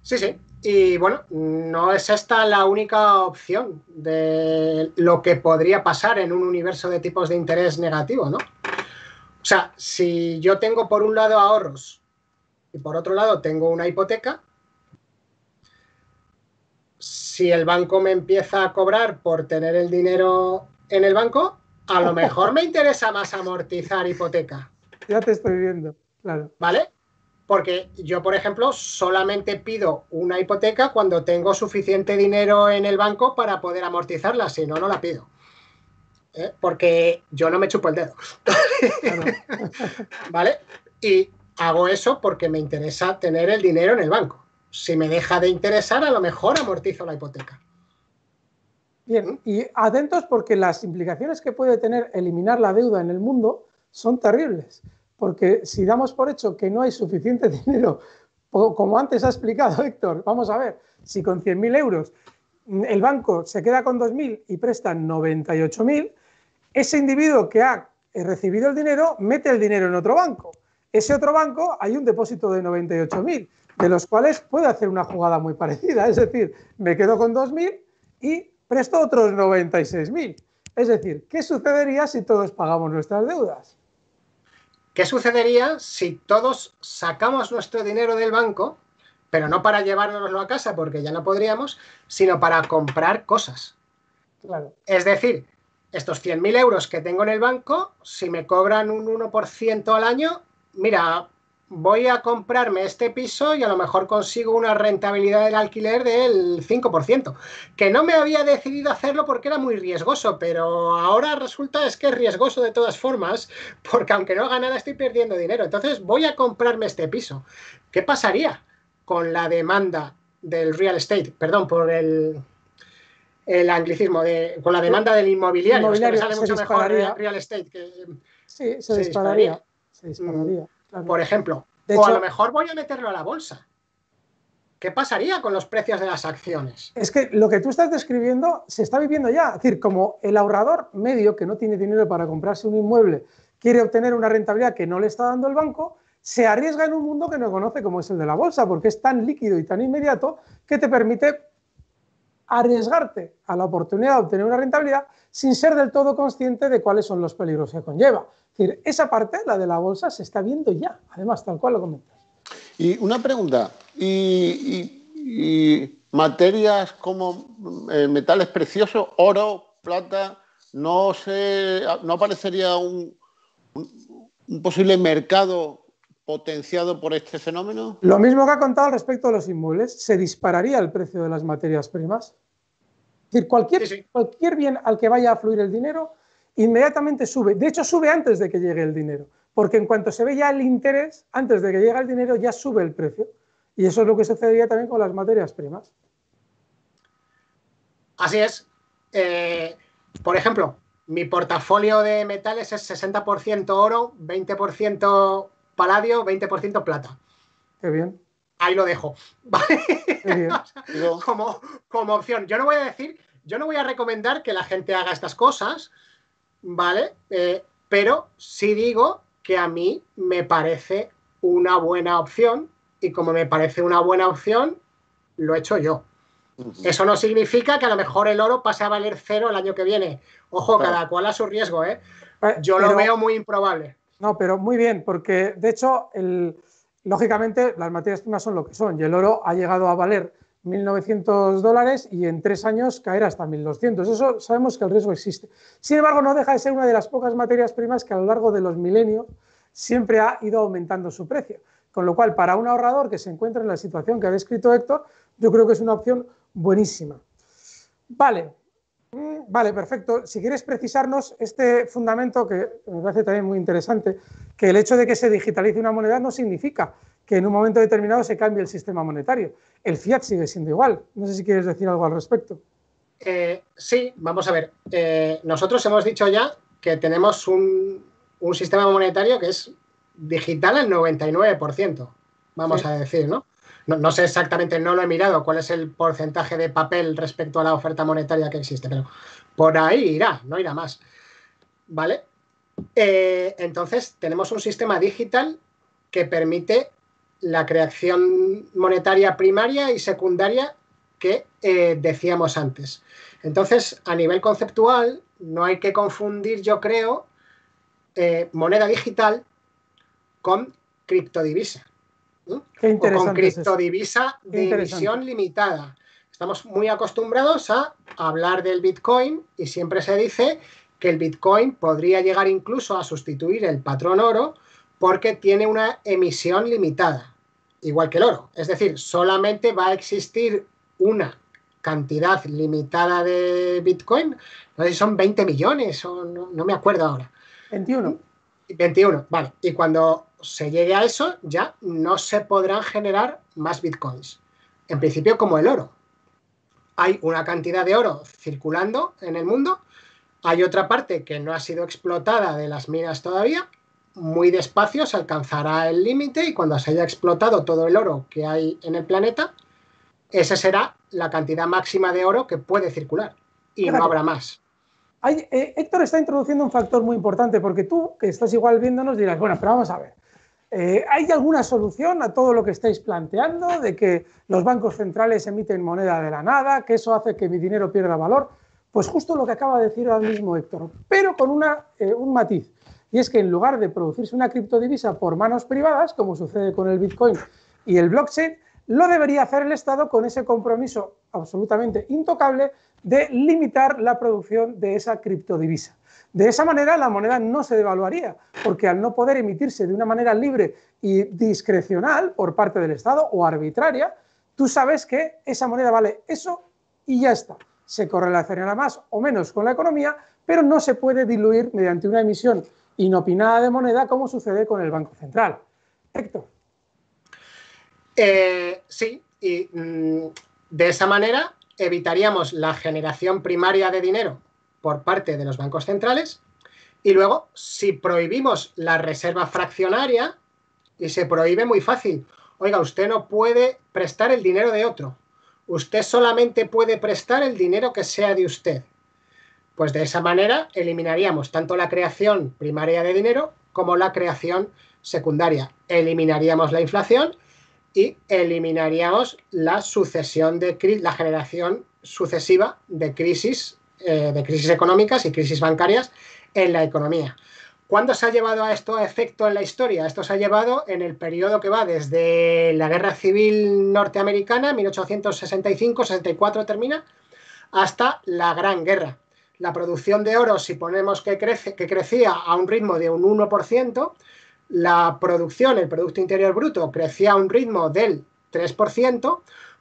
Sí, sí. Y bueno, no es esta la única opción de lo que podría pasar en un universo de tipos de interés negativo, ¿no? O sea, si yo tengo por un lado ahorros y por otro lado tengo una hipoteca, si el banco me empieza a cobrar por tener el dinero en el banco, a lo mejor me interesa más amortizar hipoteca. Ya te estoy viendo, claro. ¿Vale? Porque yo, por ejemplo, solamente pido una hipoteca cuando tengo suficiente dinero en el banco para poder amortizarla, si no, no la pido. Porque yo no me chupo el dedo. Claro. ¿Vale? Y hago eso porque me interesa tener el dinero en el banco. Si me deja de interesar, a lo mejor amortizo la hipoteca. Bien, y atentos porque las implicaciones que puede tener eliminar la deuda en el mundo son terribles, porque si damos por hecho que no hay suficiente dinero, como antes ha explicado Héctor, vamos a ver, si con 100.000 euros el banco se queda con 2.000 y presta 98.000, ese individuo que ha recibido el dinero mete el dinero en otro banco. Ese otro banco hay un depósito de 98.000, de los cuales puede hacer una jugada muy parecida, es decir, me quedo con 2.000 y presto otros 96.000. Es decir, ¿qué sucedería si todos pagamos nuestras deudas? ¿Qué sucedería si todos sacamos nuestro dinero del banco, pero no para llevárnoslo a casa porque ya no podríamos, sino para comprar cosas? Claro. Es decir, estos 100.000 euros que tengo en el banco, si me cobran un 1% al año, mira, voy a comprarme este piso y a lo mejor consigo una rentabilidad del alquiler del 5%, que no me había decidido hacerlo porque era muy riesgoso, pero ahora resulta es que es riesgoso de todas formas, porque aunque no haga nada estoy perdiendo dinero. Entonces voy a comprarme este piso. ¿Qué pasaría con la demanda del real estate? Perdón por el anglicismo, con la demanda del inmobiliario. Es que me sale mucho mejor real estate. Sí, se dispararía. Se dispararía. Claro. Por ejemplo, de hecho, a lo mejor voy a meterlo a la bolsa. ¿Qué pasaría con los precios de las acciones? Es que lo que tú estás describiendo se está viviendo ya. Es decir, como el ahorrador medio que no tiene dinero para comprarse un inmueble quiere obtener una rentabilidad que no le está dando el banco, se arriesga en un mundo que no conoce como es el de la bolsa, porque es tan líquido y tan inmediato que te permite arriesgarte a la oportunidad de obtener una rentabilidad sin ser del todo consciente de cuáles son los peligros que conlleva. Es decir, esa parte, la de la bolsa, se está viendo ya, además, tal cual lo comentas. Y una pregunta, ¿y materias como metales preciosos, oro, plata, no aparecería un posible mercado potenciado por este fenómeno? Lo mismo que ha contado respecto a los inmuebles, se dispararía el precio de las materias primas. Es decir, cualquier bien al que vaya a fluir el dinero, inmediatamente sube. De hecho, sube antes de que llegue el dinero, porque en cuanto se ve ya el interés, antes de que llegue el dinero, ya sube el precio. Y eso es lo que sucedería también con las materias primas. Así es. Por ejemplo, mi portafolio de metales es 60% oro, 20% paladio, 20% plata. Qué bien. Ahí lo dejo. ¿Vale? Qué bien. como opción. Yo no voy a recomendar que la gente haga estas cosas, ¿vale? Pero sí digo que a mí me parece una buena opción y como me parece una buena opción, lo he hecho yo. Eso no significa que a lo mejor el oro pase a valer 0 el año que viene. Ojo, claro. Cada cual a su riesgo, ¿eh? Yo lo veo muy improbable. No, pero muy bien, porque de hecho, lógicamente, las materias primas son lo que son y el oro ha llegado a valer $1.900 y en 3 años caer hasta 1.200. Eso sabemos que el riesgo existe. Sin embargo, no deja de ser una de las pocas materias primas que a lo largo de los milenios siempre ha ido aumentando su precio. Con lo cual, para un ahorrador que se encuentra en la situación que ha descrito Héctor, yo creo que es una opción buenísima. Vale, perfecto. Si quieres precisarnos este fundamento, que me parece también muy interesante, que el hecho de que se digitalice una moneda no significa que en un momento determinado se cambie el sistema monetario. El fiat sigue siendo igual. No sé si quieres decir algo al respecto. Sí, vamos a ver. Nosotros hemos dicho ya que tenemos un sistema monetario que es digital al 99%, vamos a decir, ¿no? No sé exactamente, no lo he mirado, cuál es el porcentaje de papel respecto a la oferta monetaria que existe, pero por ahí irá, no irá más. ¿Vale? Entonces, tenemos un sistema digital que permite la creación monetaria primaria y secundaria que decíamos antes. Entonces, a nivel conceptual, no hay que confundir, yo creo, moneda digital con criptodivisa. Qué interesante. O con criptodivisa de emisión limitada. Estamos muy acostumbrados a hablar del Bitcoin y siempre se dice que el Bitcoin podría llegar incluso a sustituir el patrón oro porque tiene una emisión limitada, igual que el oro. Es decir, solamente va a existir una cantidad limitada de Bitcoin, no sé si son 20 millones o no me acuerdo ahora. 21, vale. Y cuando se llegue a eso, ya no se podrán generar más Bitcoins. En principio, como el oro. Hay una cantidad de oro circulando en el mundo, hay otra parte que no ha sido explotada de las minas todavía, muy despacio se alcanzará el límite y cuando se haya explotado todo el oro que hay en el planeta, esa será la cantidad máxima de oro que puede circular y fíjate, no habrá más. Héctor está introduciendo un factor muy importante porque tú, que estás igual viéndonos, dirás, bueno, pero vamos a ver, ¿hay alguna solución a todo lo que estáis planteando de que los bancos centrales emiten moneda de la nada, que eso hace que mi dinero pierda valor? Pues justo lo que acaba de decir ahora mismo Héctor, pero con un matiz, y es que en lugar de producirse una criptodivisa por manos privadas, como sucede con el Bitcoin y el blockchain, lo debería hacer el Estado con ese compromiso absolutamente intocable de limitar la producción de esa criptodivisa. De esa manera la moneda no se devaluaría, porque al no poder emitirse de una manera libre y discrecional por parte del Estado o arbitraria, tú sabes que esa moneda vale eso y ya está. Se correlacionará más o menos con la economía, pero no se puede diluir mediante una emisión inopinada de moneda como sucede con el Banco Central. Héctor. Sí, y de esa manera evitaríamos la generación primaria de dinero por parte de los bancos centrales y luego, si prohibimos la reserva fraccionaria, y se prohíbe muy fácil, oiga, usted no puede prestar el dinero de otro, usted solamente puede prestar el dinero que sea de usted. Pues de esa manera eliminaríamos tanto la creación primaria de dinero como la creación secundaria. Eliminaríamos la inflación y eliminaríamos la sucesión de la generación sucesiva de crisis económicas y crisis bancarias en la economía. ¿Cuándo se ha llevado a esto a efecto en la historia? Esto se ha llevado en el periodo que va desde la Guerra Civil Norteamericana, 1865-64 termina, hasta la Gran Guerra. La producción de oro, si ponemos que crecía a un ritmo de un 1%, la producción, el Producto Interior Bruto, crecía a un ritmo del 3%,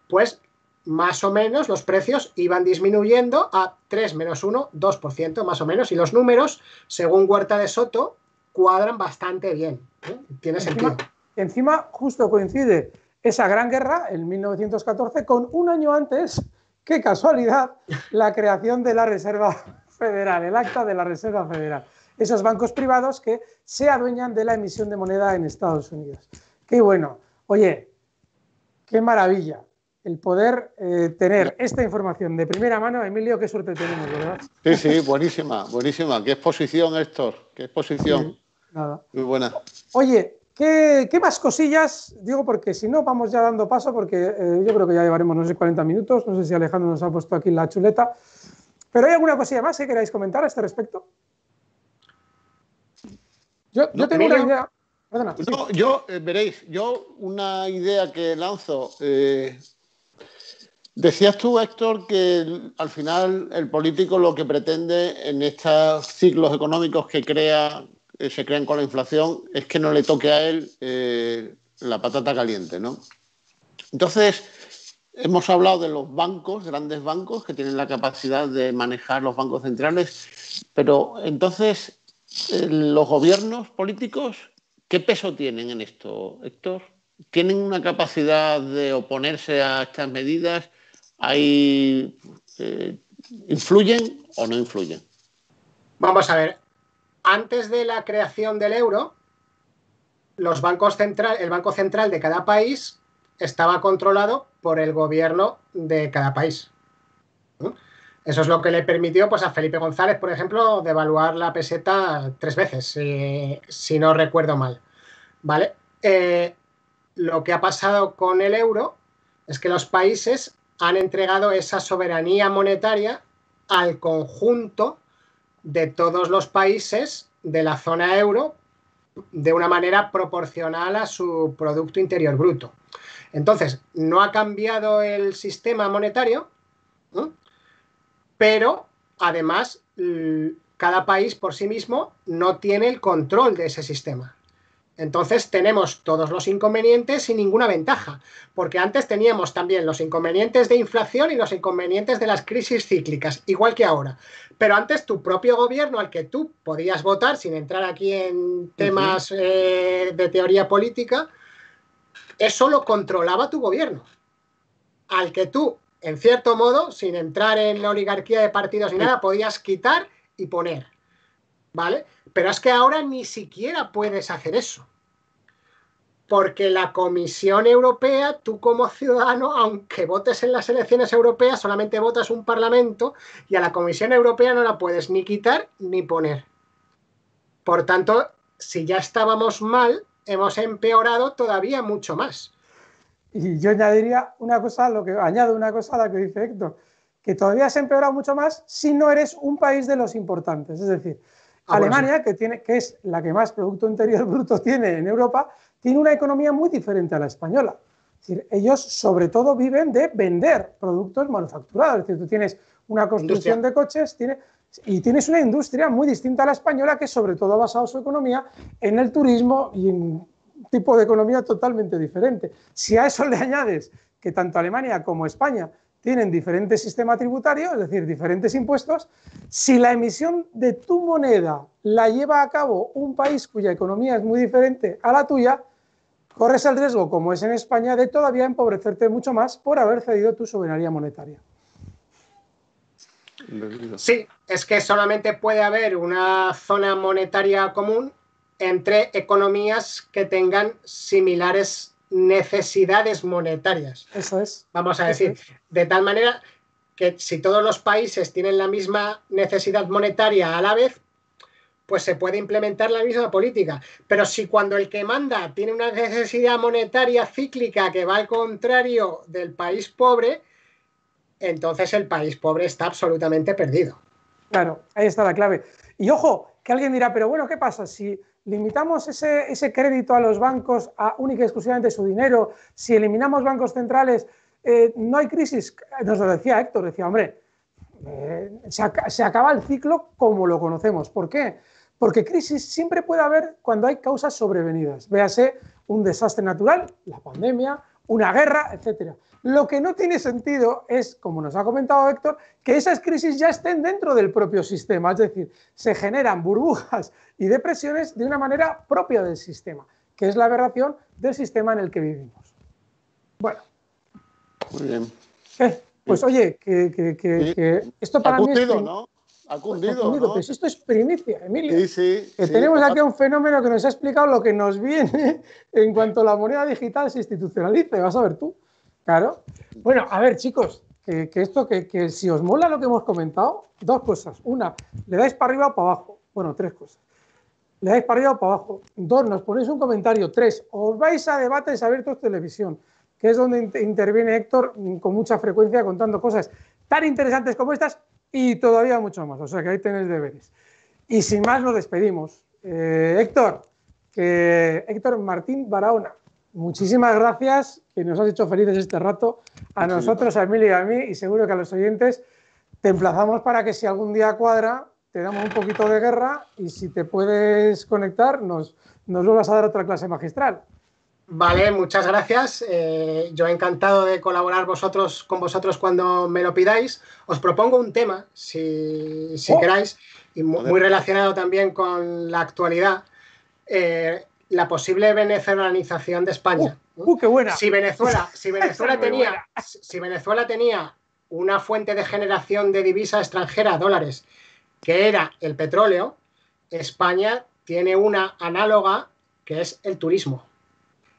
pues más o menos los precios iban disminuyendo a 3 menos 1, 2% más o menos, y los números, según Huerta de Soto, cuadran bastante bien. Tiene sentido. Encima, justo coincide esa gran guerra, en 1914, con un año antes, qué casualidad, la creación de la Reserva Federal, el acta de la Reserva Federal. Esos bancos privados que se adueñan de la emisión de moneda en Estados Unidos. Qué bueno. Oye, qué maravilla el poder tener esta información de primera mano. Emilio, qué suerte tenemos, ¿verdad? Sí, buenísima, buenísima. Qué exposición, Héctor, qué exposición. Sí, nada. Muy buena. Oye, ¿qué más cosillas? Digo, porque si no, vamos ya dando paso, porque yo creo que ya llevaremos, no sé, 40 minutos. No sé si Alejandro nos ha puesto aquí la chuleta. ¿Pero hay alguna cosilla más que queráis comentar a este respecto? Yo tengo una idea. Perdona, no, sí. Veréis, yo una idea que lanzo, Decías tú, Héctor, que al final el político lo que pretende en estos ciclos económicos que se crean con la inflación es que no le toque a él la patata caliente, ¿no? Entonces, hemos hablado de los bancos, grandes bancos, que tienen la capacidad de manejar los bancos centrales, pero entonces, los gobiernos políticos, ¿qué peso tienen en esto, Héctor? ¿Tienen una capacidad de oponerse a estas medidas? ¿Influyen o no influyen? Vamos a ver, antes de la creación del euro, el Banco Central de cada país estaba controlado por el gobierno de cada país. Eso es lo que le permitió pues, a Felipe González, por ejemplo, devaluar la peseta 3 veces, si no recuerdo mal. ¿Vale? Lo que ha pasado con el euro es que los países han entregado esa soberanía monetaria al conjunto de todos los países de la zona euro de una manera proporcional a su Producto Interior Bruto. Entonces, no ha cambiado el sistema monetario, ¿no? Pero además cada país por sí mismo no tiene el control de ese sistema. Entonces tenemos todos los inconvenientes y ninguna ventaja, porque antes teníamos también los inconvenientes de inflación y los inconvenientes de las crisis cíclicas, igual que ahora. Pero antes tu propio gobierno, al que tú podías votar, sin entrar aquí en temas de teoría política, eso lo controlaba tu gobierno, al que tú, en cierto modo, sin entrar en la oligarquía de partidos ni nada, podías quitar y poner, ¿vale? Pero es que ahora ni siquiera puedes hacer eso. Porque la Comisión Europea, tú como ciudadano, aunque votes en las elecciones europeas, solamente votas un parlamento y a la Comisión Europea no la puedes ni quitar ni poner. Por tanto, si ya estábamos mal, hemos empeorado todavía mucho más. Y yo añadiría una cosa, añado una cosa a la que dice Héctor, que todavía se ha empeorado mucho más si no eres un país de los importantes. Es decir, Alemania, bueno, sí, que es la que más Producto Interior Bruto tiene en Europa, tiene una economía muy diferente a la española. Es decir, ellos sobre todo viven de vender productos manufacturados. Es decir, tú tienes una construcción de coches y tienes una industria muy distinta a la española que sobre todo ha basado su economía en el turismo y en un tipo de economía totalmente diferente. Si a eso le añades que tanto Alemania como España tienen diferentes sistemas tributarios, es decir, diferentes impuestos, si la emisión de tu moneda la lleva a cabo un país cuya economía es muy diferente a la tuya, corres el riesgo, como es en España, de todavía empobrecerte mucho más por haber cedido tu soberanía monetaria. Sí, es que solamente puede haber una zona monetaria común entre economías que tengan similares necesidades monetarias. Eso es. Vamos a decir, de tal manera que si todos los países tienen la misma necesidad monetaria a la vez, pues se puede implementar la misma política. Pero si cuando el que manda tiene una necesidad monetaria cíclica que va al contrario del país pobre, entonces el país pobre está absolutamente perdido. Claro, ahí está la clave. Y ojo, que alguien dirá, pero bueno, ¿qué pasa? Si limitamos ese crédito a los bancos a única y exclusivamente su dinero, si eliminamos bancos centrales, no hay crisis. Nos lo decía Héctor, decía, hombre, se acaba el ciclo como lo conocemos. ¿Por qué? Porque crisis siempre puede haber cuando hay causas sobrevenidas. Véase un desastre natural, la pandemia, una guerra, etcétera. Lo que no tiene sentido es, como nos ha comentado Héctor, que esas crisis ya estén dentro del propio sistema, es decir, se generan burbujas y depresiones de una manera propia del sistema, que es la aberración del sistema en el que vivimos. Bueno. Muy bien. Pues oye, que esto para mí es... ¿no? Ha cundido, ¿no? Pues esto es primicia, Emilio. Sí. Tenemos aquí un fenómeno que nos ha explicado lo que nos viene en cuanto la moneda digital se institucionalice. Vas a ver tú. Claro. Bueno, a ver, chicos, que si os mola lo que hemos comentado, dos cosas. Una, le dais para arriba o para abajo. Bueno, tres cosas. Le dais para arriba o para abajo. Dos, nos ponéis un comentario. Tres, os vais a Debates Abiertos Televisión, que es donde interviene Héctor con mucha frecuencia contando cosas tan interesantes como estas y todavía mucho más. O sea que ahí tenéis deberes. Y sin más nos despedimos. Héctor Martín Barahona, muchísimas gracias, que nos has hecho felices este rato, a nosotros, a Emilio y a mí, y seguro que a los oyentes. Te emplazamos para que si algún día cuadra, te damos un poquito de guerra y si te puedes conectar, nos vuelvas a dar otra clase magistral. Vale, muchas gracias. Yo encantado de colaborar con vosotros cuando me lo pidáis. Os propongo un tema, si queráis, y muy relacionado también con la actualidad, la posible venezolanización de España. ¡Qué buena! Si Venezuela tenía una fuente de generación de divisa extranjera, dólares, que era el petróleo, España tiene una análoga que es el turismo.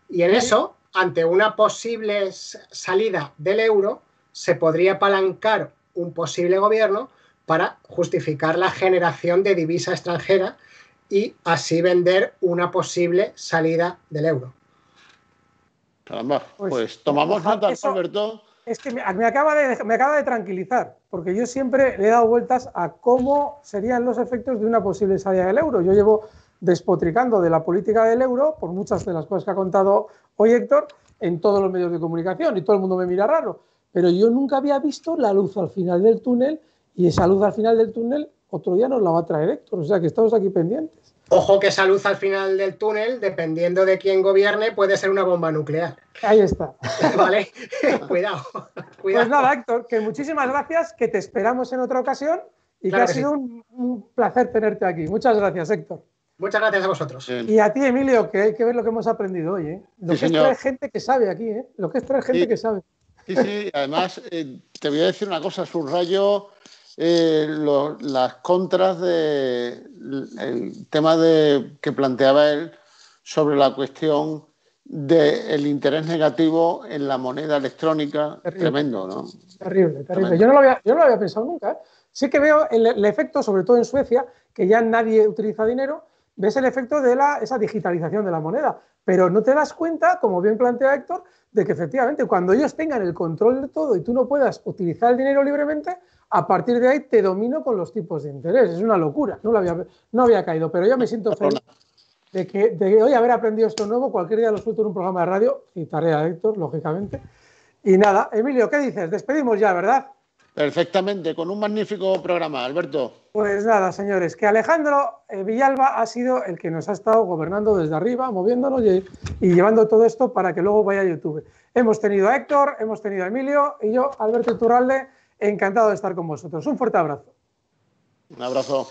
Y en eso, ante una posible salida del euro, se podría apalancar un posible gobierno para justificar la generación de divisa extranjera y así vender una posible salida del euro. Caramba, pues tomamos nota, Alberto. Es que me acaba de tranquilizar, porque yo siempre le he dado vueltas a cómo serían los efectos de una posible salida del euro. Yo llevo despotricando de la política del euro por muchas de las cosas que ha contado hoy Héctor en todos los medios de comunicación y todo el mundo me mira raro, pero yo nunca había visto la luz al final del túnel y esa luz al final del túnel otro día nos la va a traer Héctor, o sea que estamos aquí pendientes. Ojo que esa luz al final del túnel, dependiendo de quién gobierne, puede ser una bomba nuclear. Ahí está. Vale, cuidado. Pues nada, Héctor, que muchísimas gracias, que te esperamos en otra ocasión y claro que ha sido un placer tenerte aquí. Muchas gracias, Héctor. Muchas gracias a vosotros. Y a ti, Emilio, que hay que ver lo que hemos aprendido hoy, ¿eh? Lo que es traer gente que sabe aquí, ¿eh? Lo que es traer gente que sabe. Sí, además, te voy a decir una cosa, subrayo las contras del tema que planteaba él sobre la cuestión del interés negativo en la moneda electrónica. Terrible. Tremendo, ¿no? Terrible. Yo no lo había pensado nunca, ¿eh? Sí que veo el efecto, sobre todo en Suecia, que ya nadie utiliza dinero, ves el efecto de esa digitalización de la moneda, pero no te das cuenta, como bien plantea Héctor, de que efectivamente cuando ellos tengan el control de todo y tú no puedas utilizar el dinero libremente, a partir de ahí te domino con los tipos de interés. Es una locura, no había caído, pero yo me siento feliz de hoy haber aprendido esto nuevo. Cualquier día lo suelto en un programa de radio, citaré a Héctor, lógicamente. Y nada, Emilio, ¿qué dices? Despedimos ya, ¿verdad? Perfectamente, con un magnífico programa, Alberto. Pues nada, señores, que Alejandro Villalba ha sido el que nos ha estado gobernando desde arriba, moviéndonos y llevando todo esto para que luego vaya a YouTube. Hemos tenido a Héctor, hemos tenido a Emilio y yo, Alberto Iturralde, encantado de estar con vosotros. Un fuerte abrazo. Un abrazo.